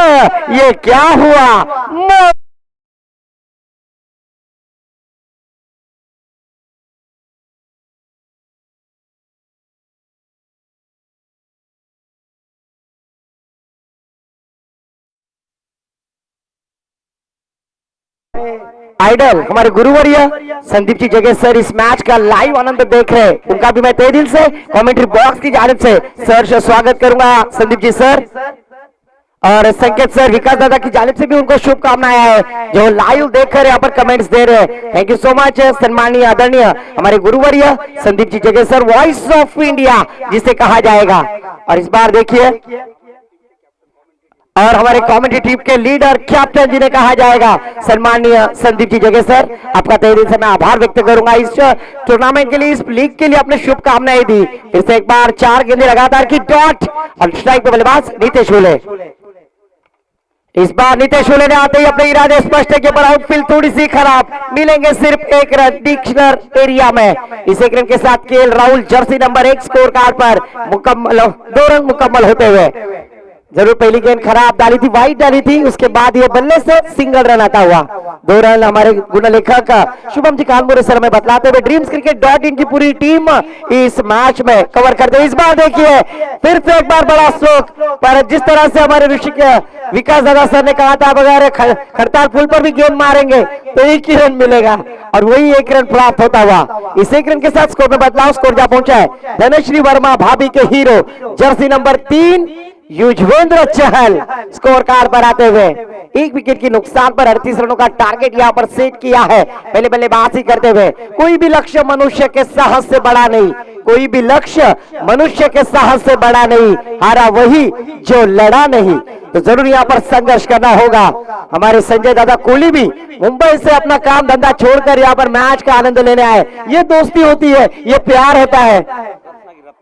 ये क्या हुआ? आइडल हमारे गुरुवर्य संदीप जी जगह सर इस मैच का लाइव आनंद देख रहे हैं, उनका भी मैं तहे दिल से कमेंट्री बॉक्स की जानिब से सर से स्वागत करूंगा. संदीप जी सर और संकेत सर, विकास दादा की जानिब से भी उनको शुभकामनाएं है जो लाइव देखकर यहाँ पर कमेंट्स दे रहे हैं. थैंक यू सो मच सम्मानीय आदरणीय हमारे गुरुवर्य संदीप जी जगह सर, वॉइस ऑफ इंडिया जिसे कहा जाएगा. और इस बार देखिए, और हमारे कमेंट्री टीम के लीडर कैप्टन जी ने कहा जाएगा सम्मानीय संदीप जी जगह सर, आपका तहे दिल से मैं आभार व्यक्त करूंगा इस टूर्नामेंट के लिए, इस लीग के लिए आपने शुभकामनाएं दी. फिर से एक बार 4 गेंदें लगातार की डॉट, और स्ट्राइक पे बल्लेबाज नीतीश बोले. इस बार नितेश होले ने आते ही अपने इरादे स्पष्ट है कि पर आउटफील्ड थोड़ी सी खराब, मिलेंगे सिर्फ एक रन डिक्शनर एरिया में। इस एक रन के साथ KL Rahul jersey number 1 score card पर मुकम्मल 2 रन मुकम्मल होते हुए। जरूर पहली गेंद खराब डाली थी, वाइड डाली थी, उसके बाद ये बल्ले से सिंगल रन आता हुआ। 2 रन हमारे गुणलेखक शुभम जी कानपुरे सर में बतलाते हुए dreamscricket.in की पूरी टीम इस मैच में कवर करते हुए। इस बार देखिए फिर से एक बार बड़ा स्ट्रोक, पर जिस तरह से हमारे ऋषिक विकास दादा सर ने कहा था अगर खड़ताल पुल पर भी गेंद मारेंगे तो 1 ही रन मिलेगा, और वही 1 रन प्राप्त होता हुआ। इस 1 रन के साथ स्कोर में बदलाव, स्कोर जा पहुंचा है धनश्री वर्मा भाभी के hero jersey number 3 Yuzvendra Chahal score card पर आते हुए। 1 विकेट की नुकसान पर 38 रनों का टारगेट यहां पर सेट किया है पहले बल्लेबाजी करते हुए। कोई भी लक्ष्य मनुष्य के साहस से बड़ा नहीं, कोई भी लक्ष्य मनुष्य के साहस से बड़ा नहीं, हारा वही जो लड़ा नहीं। तो जरूर यहाँ पर संघर्ष करना होगा। हमारे संजय दादा कोहली भी मुंबई से अपना काम धंधा छोड़कर यहाँ पर मैच का आनंद लेने आए। ये दोस्ती होती है, ये प्यार होता है।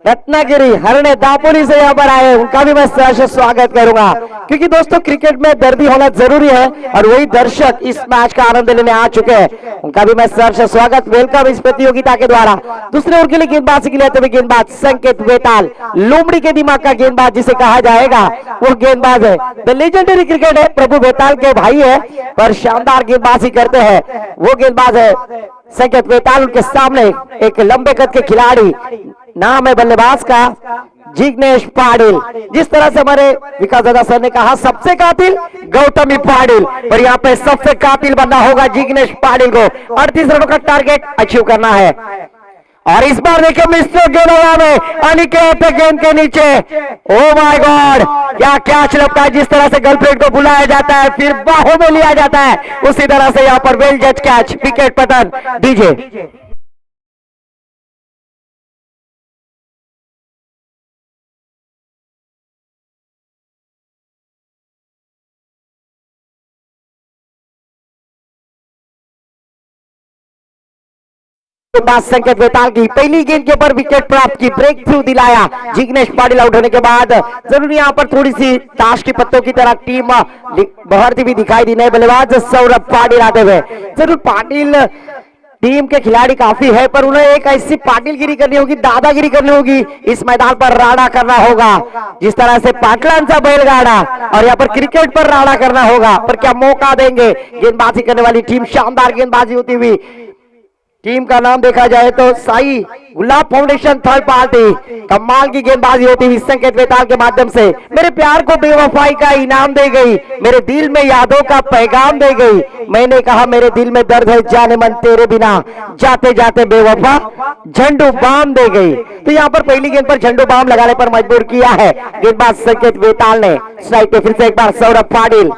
रत्नागिरी हरणे दापोली से यहाँ पर आए, उनका भी मैं सहर्ष स्वागत करूंगा, क्योंकि दोस्तों क्रिकेट में दर्दी होना जरूरी है और वही दर्शक इस मैच का आनंद लेने आ चुके हैं। उनका भी मैं सहर्ष स्वागत, वेलकम इस प्रतियोगिता के द्वारा। दूसरे ओवर के लिए गेंदबाजी के लिए आते हुए गेंदबाज संकेत वेताल, लोमड़ी के दिमाग का गेंदबाज जिसे कहा जाएगा वो गेंदबाज है। द लेजेंडरी क्रिकेट है, प्रभु वेताल के भाई है, पर शानदार गेंदबाजी करते हैं वो गेंदबाज है संकेत वेताल। उनके सामने एक लंबे कद के खिलाड़ी, नाम है बल्लेबाज का जिग्नेश पाटिल। जिस तरह से हमारे विकास दादा सर ने कहा सबसे कातिल गौतमी पाटिल, पर यहाँ पे सबसे कातिल बनना होगा जिग्नेश पाटिल को। 38 रनों का टारगेट अचीव करना है। और इस बार देखिए मिस्टर गेंदवा में अनिकेत गेंद के नीचे, ओ माय गॉड क्या कैच लगता है। जिस तरह से गर्लफ्रेंड को बुलाया जाता है फिर बाहों में लिया जाता है, उसी तरह से यहाँ पर वेल जज कैच, विकेट पतन डीजे। संकेत वेताल की पहली गेंद के ऊपर विकेट प्राप्त की, ब्रेक थ्रू दिलाया जिग्नेश पाटिल आउट होने के बाद। जरूर यहाँ पर थोड़ी सी ताश की पत्तों की तरह टीम बहरती भी दिखाई दी। नए बल्लेबाज सौरभ पाटिल आते हुए। जरूर पाटिल टीम के खिलाड़ी काफी है, पर उन्हें एक ऐसी पाटिलगिरी करनी होगी, दादागिरी करनी होगी, इस मैदान पर राड़ा करना होगा जिस तरह से पाटलांचा बैलगाड़ा, और यहाँ पर क्रिकेट पर राड़ा करना होगा। पर क्या मौका देंगे गेंदबाजी करने वाली टीम, शानदार गेंदबाजी होती हुई। टीम का नाम देखा जाए तो साई गुलाब फाउंडेशन थर्ड पार्टी, कमाल की गेंदबाजी होती हुई संकेत वेताल के माध्यम से मेरे प्यार को बेवफाई का इनाम दे गई, मेरे दिल में यादों का पैगाम दे गई। मैंने कहा मेरे दिल में दर्द है जाने मन तेरे बिना, जाते जाते बेवफा झंडू बाम दे गई। तो यहाँ पर पहली गेंद पर झंडू बाम लगाने पर मजबूर किया है गेंदबाज संकेत वेताल ने। स्ट्राइक पे फिर से एक बार सौरभ पाटिल।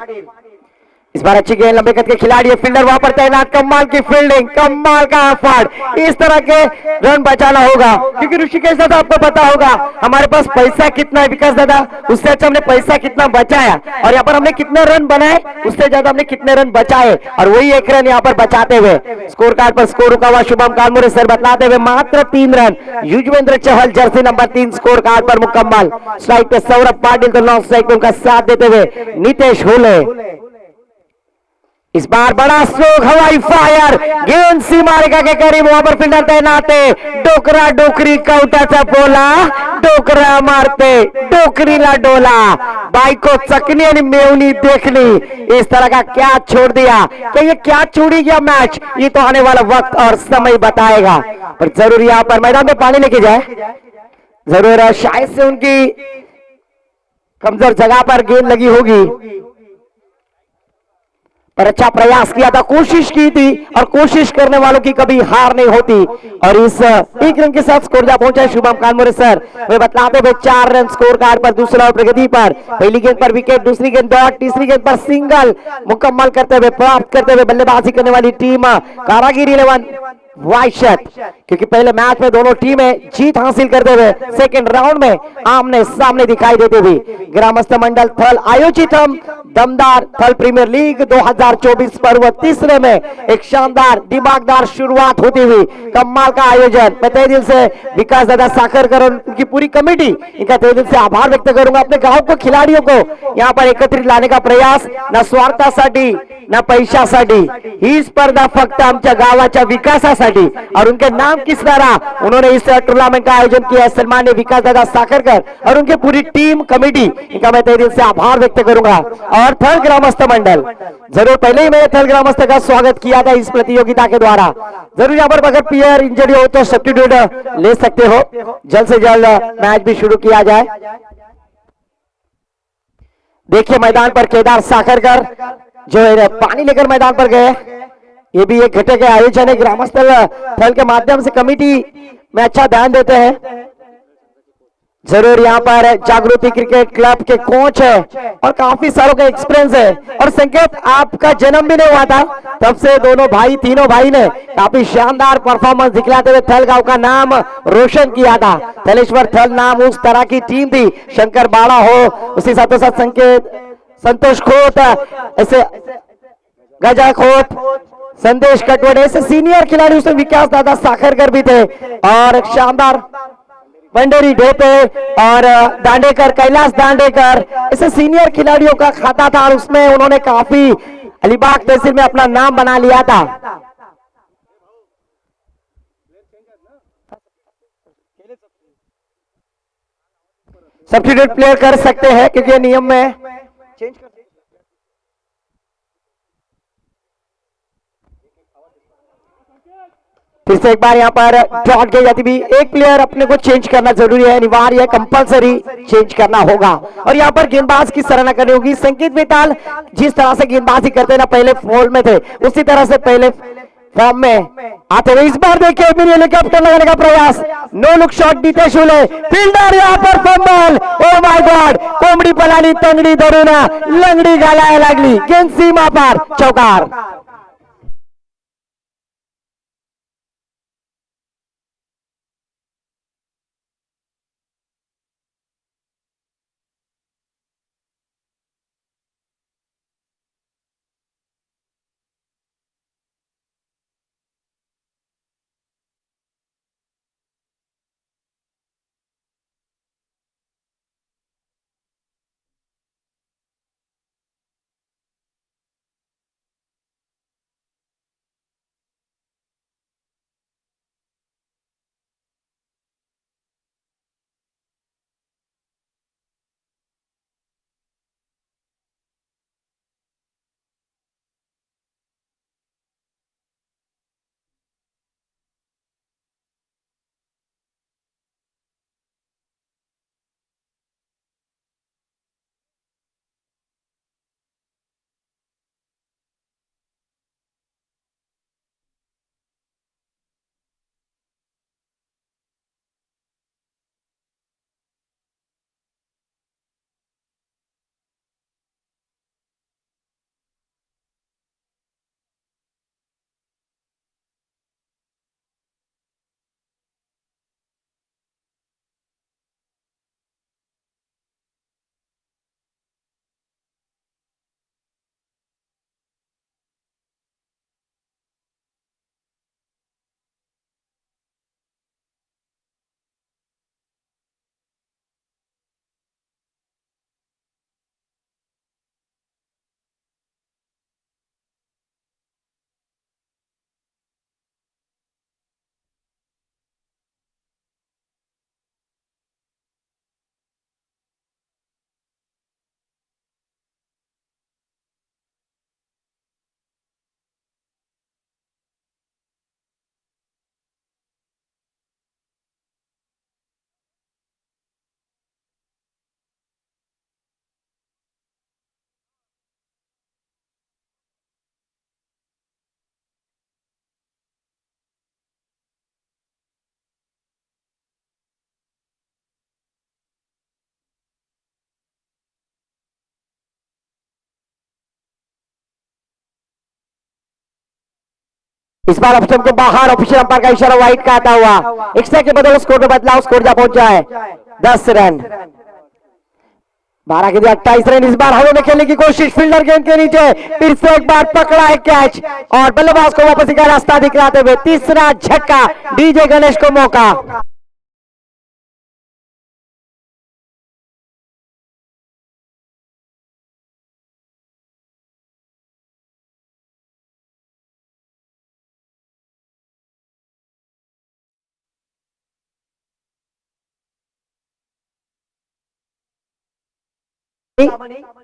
इस बार अच्छी गेंद, लंबे कद के खिलाड़ी है, फील्डर वहां पर तैनात, कमाल की फील्डिंग, कमाल का एफर्ट। इस तरह के रन बचाना होगा, क्योंकि ऋषिकेश दादा आपको पता होगा हमारे पास पैसा कितना है विकास दादा, उससे अच्छा हमने पैसा कितना बचाया, और यहाँ पर हमने कितने रन बनाए उससे ज्यादा हमने कितने रन बचाए, और वही 1 रन यहाँ पर बचाते हुए स्कोर कार्ड पर स्कोर रुका हुआ शुभम कानमुरे सर बतलाते हुए मात्र 3 run. Yuzvendra Chahal jersey number 3 score card पर मुकम्मल। स्ट्राइक पे सौरभ पाटिल, तो लॉन्ग स्ट्राइक पे उनका साथ देते हुए नितेश होले। इस बार बड़ा स्ट्रोक, हवाई फायर, गेंद सीमा रेखा के करीब, वहां पर फील्डर तैनात है, डोकरा डोकरी कौटाचा बोला, डोकरा मारते डोकरीला डोला, बाइको चकनी आणि मेवनी देखली। इस तरह का क्या छोड़ दिया, क्या ये क्या छोड़ी गया मैच, ये तो आने वाला वक्त और समय बताएगा। पर जरूर यहाँ पर मैदान में पानी लेके जाए, जरूर शायद से उनकी कमजोर जगह पर गेंद लगी होगी, पर अच्छा प्रयास किया था, कोशिश की थी, और कोशिश करने वालों की कभी हार नहीं होती। और इस 1 रन के साथ स्कोर जा पहुंचा शुभम कानमुरे सर वे बतलाते हुए 4 रन स्कोर कार्ड पर दूसरा ओवर प्रगति पर। पहली गेंद पर विकेट, दूसरी गेंद डॉट, तीसरी गेंद पर सिंगल मुकम्मल करते हुए, प्राप्त करते हुए बल्लेबाजी करने वाली टीम कारागिरी 11 वाइट शर्ट, क्योंकि पहले मैच में दोनों टीमें जीत हासिल करते हुए सेकंड राउंड में आमने सामने दिखाई देते हुए ग्रामस्थ मंडल थल आयोजित हम दमदार थल प्रीमियर लीग 2024 पर्व तीसरे में एक शानदार दिमागदार शुरुआत होती हुई कमाल का आयोजन। मैं तहे दिल से विकास दादा साखरकर और उनकी पूरी कमेटी, इनका तहे दिल से आभार व्यक्त करूंगा। अपने गांव को, खिलाड़ियों को यहाँ पर एकत्रित लाने का प्रयास ना स्वार्थासाठी ना पैशासाठी, ही स्पर्धा फक्त आमच्या गावाच्या विकासासाठी और उनके नाम किस तरह उन्होंने इस टूर्नामेंट का आयोजन किया है। सन्मान्य विकास दादा साखरकर और उनकी पूरी टीम कमेटी, इनका मैं तहे दिल से आभार व्यक्त करूंगा। और थल ग्रामस्थ मंडल, जरूर पहले ही मैंने थल ग्रामस्थ का स्वागत किया था इस प्रतियोगिता के द्वारा। जरूर यहाँ पर अगर प्लेयर इंजरी हो तो सब्स्टिट्यूट ले सकते हो, जल्द से जल्द मैच भी शुरू किया जाए। देखिए मैदान पर केदार साखरकर जो है पानी लेकर मैदान पर गए। ये भी एक घटक आयोजन है, ग्रामस्थ थल के माध्यम से कमेटी में अच्छा ध्यान देते हैं। जरूर यहाँ पर जागृति क्रिकेट क्लब के कोच है और काफी सालों का एक्सपीरियंस है। और संकेत, आपका जन्म भी नहीं हुआ था तब से दोनों भाई, तीनों भाई ने काफी शानदार परफॉर्मेंस दिखलाते हुए थल गांव का नाम रोशन किया था। थलेश्वर थल नाम उस तरह की टीम थी, शंकर बाड़ा हो, उसी साथों साथ संकेत, संतोष खोत, ऐसे गजा खोत, संदेश कटवड़े, ऐसे सीनियर खिलाड़ी, उसमें विकास दादा साखरकर भी थे और शानदार पंडेरी ढोपे और दांडेकर, कैलाश दांडेकर, ऐसे सीनियर खिलाड़ियों का खाता था और उसमें उन्होंने काफी अलीबाग तहसील में अपना नाम बना लिया था। सब्स्टिट्यूट प्लेयर कर सकते हैं क्योंकि ये नियम में चेंज कर। फिर से एक बार यहाँ पर डॉट गई जाती भी, एक प्लेयर अपने को चेंज करना जरूरी है, अनिवार्य है, कंपलसरी चेंज करना होगा। और यहाँ पर गेंदबाज की सराहना करनी होगी। संकेत बेताल जिस तरह से गेंदबाजी करते हैं ना, पहले फॉल में थे, उसी तरह से पहले फॉर्म में आते हुए इस बार देखिए मिनी हेलीकॉप्टर लगाने का प्रयास, नो लुक शॉट डीते शुले, फील्डर यहाँ पर फंबल, ओ माय गॉड, कोंबडी पलाली तंगडी धरून लंगडी घालायला लागली, गेंद सीमा पार, चौकार। इस बार ऑप्शन के बाहर ऑफिशियल अंपायर का इशारा वाइट का आता हुआ, एक्स्ट्रा के बदले स्कोर में बदलाव, स्कोर जा पहुंचा है 10 रन। 12 के लिए 28 रन। इस बार हवा में खेलने की कोशिश, फील्डर गेंद के नीचे, फिर से एक बार पकड़ा है कैच और बल्लेबाज को वापसी का रास्ता दिखलाते हुए तीसरा झटका, डीजे गणेश को मौका।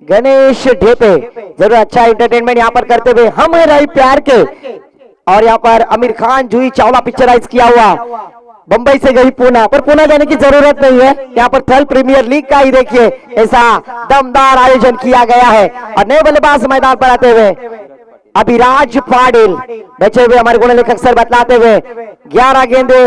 गणेश ढेपे जरूर अच्छा एंटरटेनमेंट यहाँ पर करते हुए हम है रही प्यार के, और यहाँ पर आमिर खान जूही चावला पिक्चराइज किया हुआ। बंबई से गई पूना, पर पूना जाने की जरूरत नहीं है, यहाँ पर थर्ड प्रीमियर लीग का ही देखिए ऐसा दमदार आयोजन किया गया है। और नए बल्लेबाज मैदान पर आते हुए अभिराज पाटिल, बचे हुए हमारे गुण लेखक सर बतलाते हुए 11 गेंदे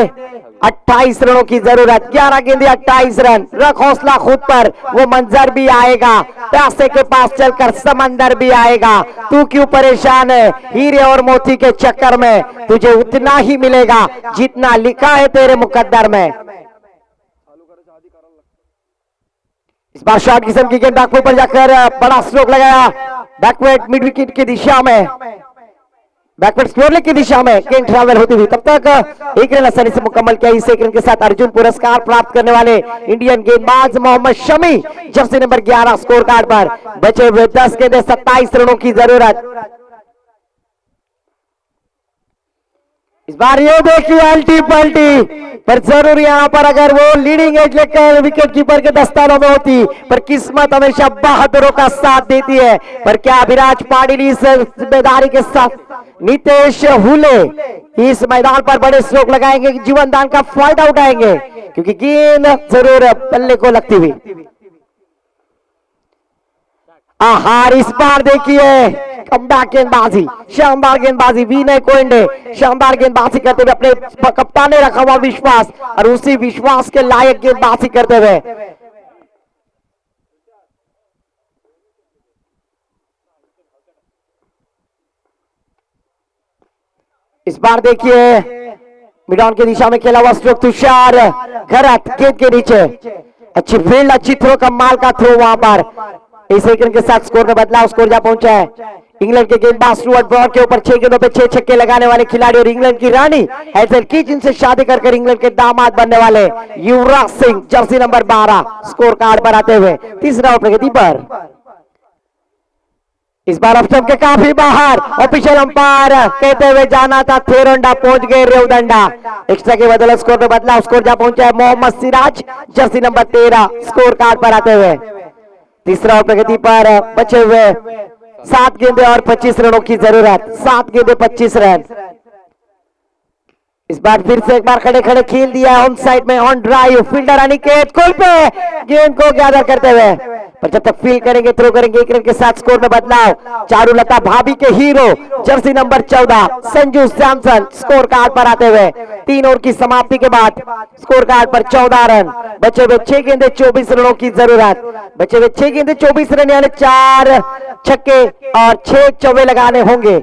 28 रनों की जरूरत, 11 गेंदे 28 रन। रख हौसला खुद पर, वो मंजर भी आएगा, प्यासे के पास चलकर समंदर भी आएगा। तू क्यों परेशान है, हीरे और मोती के चक्कर में तुझे उतना ही मिलेगा जितना लिखा है तेरे मुकद्दर में। इस बार शॉर्ट किस्म की गेंद बैकवर्ड पर जाकर बड़ा स्ट्रोक लगाया, बैकवर्ड मिड विकेट की दिशा में, बैकवर्ड स्क्वायर लेग की दिशा में गेंद ट्रैवल होती हुई। तब तक एक रन आसानी से मुकम्मल किया। इस एक रन के साथ अर्जुन पुरस्कार प्राप्त करने वाले इंडियन गेंदबाज Mohammed Shami jersey number 11 score card पर। बचे हुए 10 गेंदे 27 रनों की जरूरत। इस बार ये देखिए अल्टी पल्टी, पर जरूर यहाँ पर अगर वो लीडिंग एज लेकर विकेट कीपर के दस्तानों में होती, पर किस्मत हमेशा बहादुरों का साथ देती है। पर क्या अभिराज पाटिल इस जिम्मेदारी के साथ, नितेश हुले इस मैदान पर बड़े स्ट्रोक लगाएंगे, जीवन दान का फायदा उठाएंगे, क्योंकि गेंद जरूर पल्ले को लगती हुई। आहार इस बार देखिए कमबैक गेंदबाजी, शानदार गेंदबाजी, विनय कोयंडे शानदार गेंदबाजी करते हुए अपने कप्तान ने रखा हुआ विश्वास और उसी विश्वास के लायक गेंदबाजी करते हुए। इस बार देखिए मिडॉन की दिशा में खेला हुआ स्ट्रोक, तुषार घरत गेंद के नीचे, अच्छी फील्ड, अच्छी थ्रो, कमाल का थ्रो वहां पर। इस एक रन के साथ स्कोर में बदलाव, स्कोर जा पहुंचा है। इंग्लैंड के गेंदबाज स्टुअर्ट ब्रॉड के ऊपर 6 गेंदों पे 6 छक्के लगाने वाले खिलाड़ी और इंग्लैंड की रानी हेजल कीच, जिनसे शादी कर इंग्लैंड के दामाद बनने वाले Yuvraj Singh Jersey number 12 score card पर आते हुए तीसरा ओवर प्रगति पर। इस बार ऑप्शन के काफी बाहर, ऑफिशियल अंपायर कहते हुए जाना था थेरोंडा, पहुंच गए रेवदंडा। एक्स्ट्रा के बदले स्कोर में बदलाव, स्कोर जा पहुंचा है Mohammed Siraj jersey number 13 score card पर आते हुए तीसरा ओवर प्रगति पर। बचे हुए 7 गेंदे और 25 रनों की जरूरत, 7 गेंदे 25 रन। इस बार फिर से एक बार खड़े खड़े खेल दिया ऑन साइड में, ऑन ड्राइव, फील्डर अनिकेत कुल पे गेंद को गैदर करते हुए, पर जब तक फील्ड करेंगे, थ्रो करेंगे, एक रन के साथ स्कोर में बदलाव। चारुलता भाभी के hero jersey number 14 Sanju Samson score card पर आते हुए 3 ओवर की समाप्ति के बाद स्कोर कार्ड पर 14 रन। बचे हुए 6 गेंदे 24 रनों की जरूरत, बचे हुए 6 गेंदे 24 रन, यानी 4 छक्के और 6 चौके लगाने होंगे।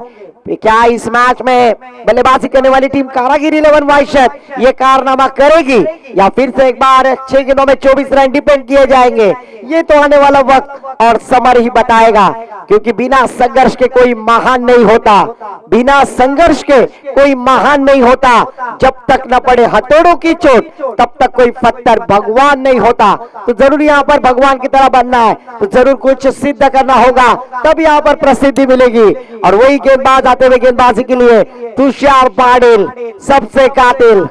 क्या इस मैच में बल्लेबाजी करने वाली टीम कारागिरी 11 वाइशत ये कारनामा करेगी, या फिर से एक बार 6 गेंदों में 24 रन डिपेंड किए जाएंगे? ये तो आने वाला वक्त और समय ही बताएगा, क्योंकि बिना संघर्ष के कोई महान नहीं होता, बिना संघर्ष के कोई महान नहीं होता। जब तक न पड़े हथौड़ों की चोट तब तक कोई पत्थर भगवान नहीं होता। तो जरूर यहाँ पर भगवान की तरह बनना है, तो जरूर कुछ सिद्ध करना होगा, तब यहाँ पर प्रसिद्धि मिलेगी। और वही गेंदबाज आते हुए गेंदबाजी के लिए तुषार पाटिल सबसे कातिल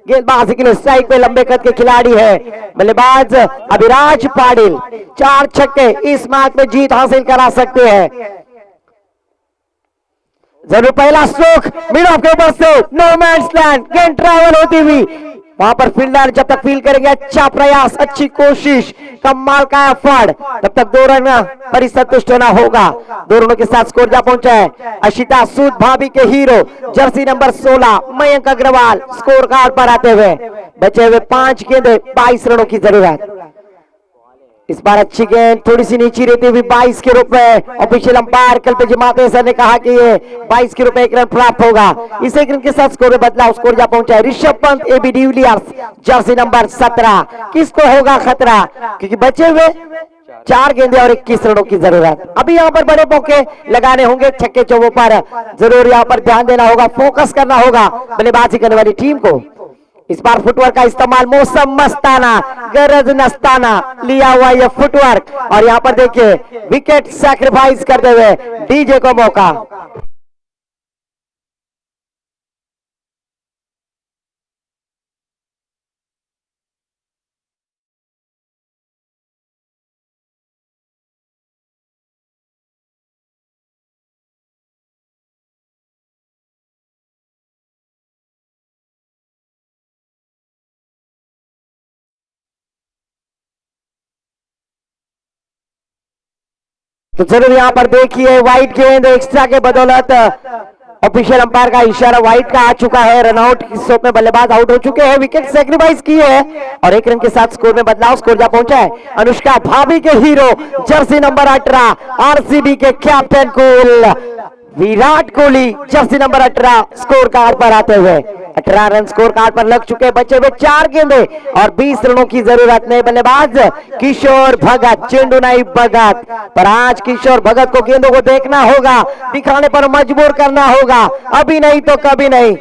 गेंदबाजी के लिए स्ट्राइक पे लंबे कद के खिलाड़ी है बल्लेबाज अभिराज पाटिल। 4 छक्के इस मैच में जीत हासिल करा सकते हैं। जरूर पहला स्ट्रोक मिड ऑफ के ऊपर से, नो मैंस लैंड, गेंद ट्रैवल होती हुई वहां पर फील्डर जब तक फील्ड करेंगे, अच्छा प्रयास, अच्छी कोशिश, कमाल का एफर्ट, तब तक 2 रन पर ही संतुष्ट होना होगा। 2 रनों के साथ स्कोर जा पहुंचा है अशिता सूद भाभी के hero jersey number 16 Mayank Agarwal score card पर आते हुए। बचे हुए 5 गेंदे 22 रनों की जरूरत। इस बार अच्छी गेंद थोड़ी सी नीचे रहती हुई 22 के रूप में ऑफिशियल अंपायर कल्पे जमाते सर ने कहा कि ये 22 के रूप में 1 रन प्राप्त होगा। इस 1 रन के साथ स्कोर में बदलाव, स्कोर जा पहुंचा है Rishabh Pant AB de Villiers jersey number 17। किसको होगा खतरा, क्योंकि बचे हुए 4 गेंदे और 21 रनों की जरूरत। अभी यहाँ पर बड़े मौके लगाने होंगे छक्के चौकों पर, जरूर यहाँ पर ध्यान देना होगा, फोकस करना होगा बल्लेबाजी करने वाली टीम को। इस बार फुटवर्क का इस्तेमाल मौसम मस्ताना, गरज नस्ताना लिया हुआ यह फुटवर्क, और यहाँ पर देखिए विकेट सैक्रिफाइस करते हुए डीजे को मौका। तो जरूर यहाँ पर देखिए व्हाइट गेंद एक्स्ट्रा के बदौलत ऑफिशियल अंपायर का इशारा व्हाइट का आ चुका है। रनआउट की स्ट्रोक में बल्लेबाज आउट हो चुके हैं, विकेट सेक्रीफाइस की है और 1 रन के साथ स्कोर में बदलाव, स्कोर जा पहुंचा है अनुष्का भाभी के हीरो जर्सी नंबर 18 आरसीबी के captain cool Virat Kohli, jersey number 18 score card पर आते हुए 18 रन स्कोर कार्ड पर लग चुके, बचे हुए 4 गेंदे और 20 रनों की जरूरत। नए बल्लेबाज किशोर भगत, चेंडू नहीं भगत, पर आज किशोर भगत को गेंदों को देखना होगा, दिखाने पर मजबूर करना होगा, अभी नहीं तो कभी नहीं।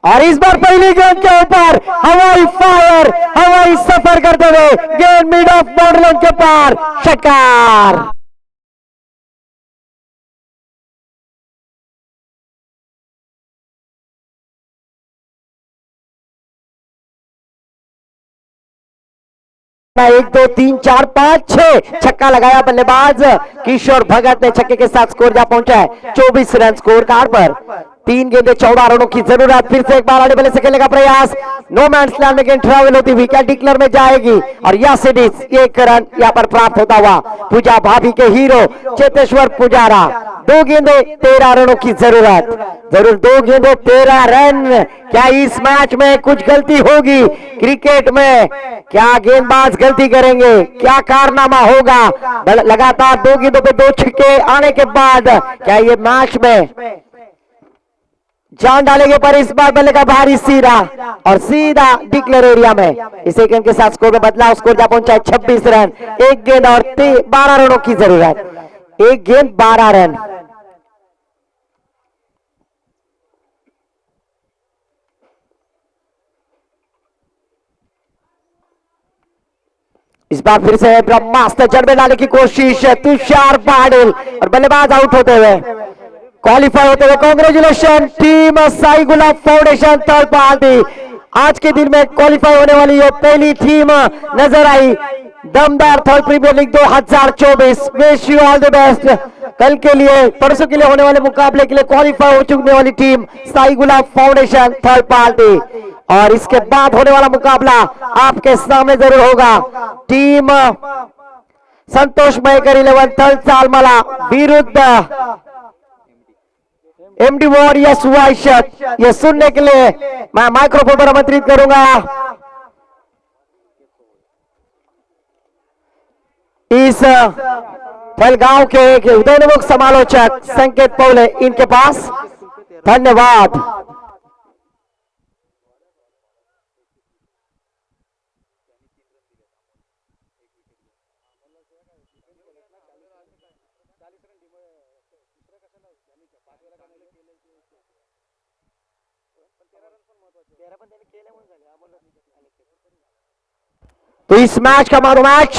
और इस बार पहली गेंद के ऊपर हवाई फायर, हवाई सफर करते हुए गेंद मिड ऑफ बाउंड्री लाइन के पार, छक्का। एक दो तीन चार पांच छह छक्का लगाया बल्लेबाज किशोर भगत ने, छक्के के साथ स्कोर जा पहुंचा है 24 रन स्कोर कार्ड पर। 3 गेंदे 14 रनों की जरूरत। फिर से एक बार आड़े बल्ले से खेलने का प्रयास, नो मैन लैंड में गेंद ट्रैवल होती हुई क्या डिक्लेयर में जाएगी और या सिडीज 1 रन यहाँ पर प्राप्त होता हुआ। पूजा भाभी के हीरो चेतेश्वर पुजारा, 2 गेंदे 13 रनों की जरूरत, जरूर 2 गेंदे 13 रन। क्या इस मैच में कुछ गलती होगी? क्रिकेट में क्या गेंदबाज गलती करेंगे? क्या कारनामा होगा? लगातार 2 गेंदों पे 2 छक्के आने के बाद क्या ये मैच में जान डालेंगे? पर इस बार बल्ले का भारी सीधा और सीधा डिक्लेयर एरिया में इस 1 रन के साथ स्कोर में बदलाव, स्कोर जा पहुंचा है 26 रन। 1 गेंद और 12 रनों की जरूरत, 1 गेंद 12 रन। इस बार फिर से ब्रह्मास्त्र जड़ में डालने की कोशिश, तुषार पाटिल और बल्लेबाज आउट होते हुए, क्वालिफाई होते हुए। कांग्रेचुलेशन टीम साई गुलाब फाउंडेशन थर्ड पार्टी। आज के दिन में क्वालिफाई होने वाली ये पहली टीम नजर आई। दमदार third premier league 2024, wish you all the best. कल के लिए, परसों के लिए होने वाले मुकाबले के लिए क्वालिफाई हो चुकने वाली टीम साई गुलाब फाउंडेशन थर्ड पार्टी, और इसके बाद होने वाला मुकाबला आपके सामने जरूर होगा। टीम संतोष मयकर 11 तलसालमला विरुद्ध एमडी वॉरियर्स वाइशट। ये सुनने के लिए मैं माइक्रोफोन पर आमंत्रित करूंगा इस फलगांव के एक उदयोन्मुख समालोचक संकेत पौले, इनके पास। धन्यवाद। तो इस मैच का मैच